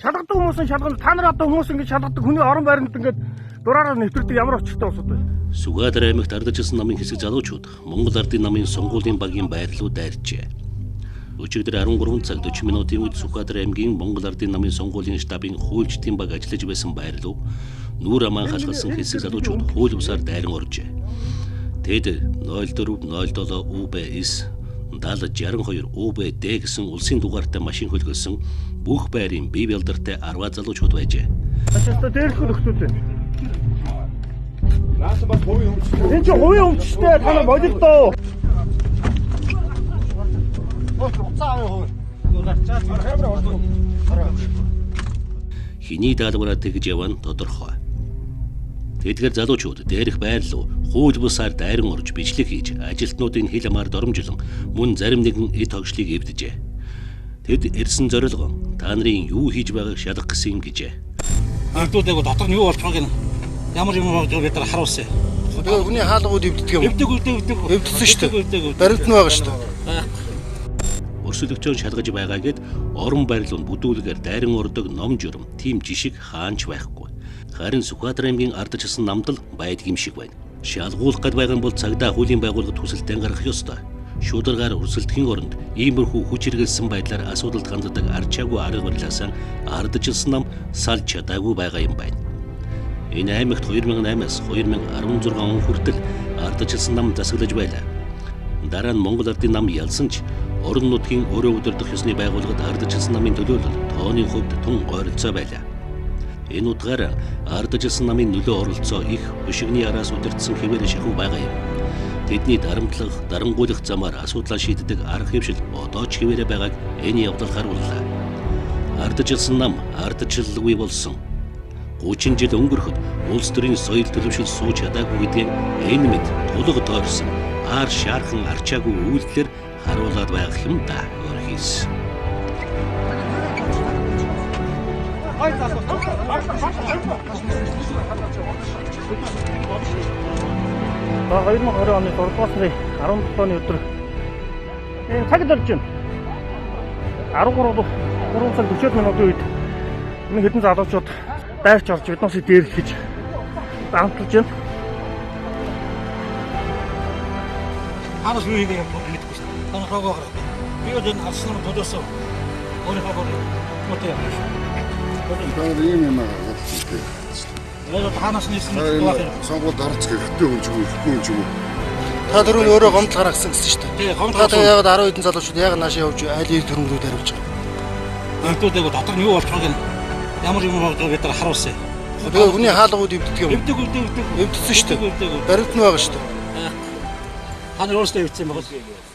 Шалгадаг хүмүүсийн шалгана. Та нар одоо хүмүүс ингэж шалгадаг хүний орон байранд ингэж дураараа нэвтрдэг ямар очиртай улсууд вэ? Сүхбаатар аймагт ардчилсан намын хэсэг залуучууд Монгол Ардын намын сонгуулийн багийн байр руу дайрчээ. Өчигдөр 13 цаг 40 минутын үед Сүхбаатар аймгийн Монгол Ардын намын сонгуулийн штабын хуульчдын баг ажиллаж байсан байр руу нүүр аман халгалсан хэсэг залуучууд хууль бусаар дайран оржээ. Тэд 0407 УБ-с 7062 УБ-Д гэсэн улсын дугаартай машин хөлгөсөн бүх байрын бие бэлдэртэй 10 залуучууд байжээ. Ачаалтаа дээрх нөхцөл байна. Наасан бас хувийн өмчтэй. Энд чинь хувийн өмчтэй та нар бодолдоо. Хиний даалгавраа тэгж явна тодорхой. Тэдгээр залуучууд дээрх байр руу хууль бусаар дайран орж бичлэг хийж ажилтнуудын хил амаар доромжлон мөн зарим нэгэн эд хогшлыг эвдэжээ. Тэд ирсэн зорилго та нарын юу хийж байгааг шалгах гэсэн юм гэжээ. Ардуудыг дотор нь юу болж байгааг нь ямар юм болж байгааг бид нар харуулсан. Тэгээ хүний хаалгууд эвддэг юм. Эвдсэн шүү дээ. Баримт нь байгаа шүү дээ. Өрсөлдөгчөөн шалгаж байгаа гэд орон байрлал бүдүүлгээр дайран ордог ном журам тийм жишг хаанч байхгүй. Харин Сүхбаатар аймгийн ардчилсан намд л байдаг юм шиг байна. Шалгуулах гээд байгаа бол цагдаа хуулийн байгууллагад хүсэлтэн гаргах ёстой. Шударгаар өрсөлдөхийн оронд иймэрхүү хүч хэрэгэлсэн байдлаар асуудалд ханддаг арчаагүй арга барилаасаа ардчилсан нам салж чадаагүй байгаа юм байна. Энэ аймагт 2008-аас 2016 он хүртэл ардчилсан нам засаглаж байлаа. Дараа нь Монгол Ардын нам ялсан ч орон нутгийн өөрөө удирдах ёсны байгууллагад ардчилсан намын төлөөлөл тооны хувьд тун ойролцоо байлаа. Энэ утгаараа ардчилсан намын нөлөө оролцоо их өшигний араас удирдсан хэвээр шахуу байгаа юм. Тэдний дарамтлах, дарангуйлах замаар асуудлаа шийддэг арга хэмжил одоо ч хэвээрээ байгааг энэ явдал харууллаа. Ардчилсан нам ардчилгүй болсон. 30 жил өнгөрөхөд улс төрийн соёл төлөвшил сууж чадаагүй гэдгийг энэ мэд тулга тойрсон ар шаархан арчаагүй үйлдэлээр харуулад байх юм да өрхийс. За 2020 оны 4 дугаар сарын 17-ны өдөр энэ цаг зорж байна. 13 цаг 40 минутын үед энэ хэдэн залуучууд дайрч орж биднээс дээрх гэж амталж байна. Ханаас юу хийх юм бэ гэдэггүй шүү дээ. Танаа хогоо. Би одоо алсан тодосоо. Өөрийнхөө мотой юм шүү. Тэр ийм юм аа. Яг ханаас нийсэн байх юм. Сонгуульд орц гэхтэй хүн ч юм уу. Та түрүүн өөрөө гомдол гаргасан гэсэн шүү дээ. Тий, гомдол. Та яг 10 хэдэн залуучууд яг наашаа явж айлын төрөмрүүд хариулж байгаа. Ардуудыг дотор нь юу болж байгааг нь ямар юм болж байгааг бид нар харуулсан. Тэгээ хүний хаалгууд эвддэг юм. Эвдсэн Эвдсэн шүү дээ. Баримт нь байгаа шүү дээ. Та нар өөрсдөө эвдсэн байгаа.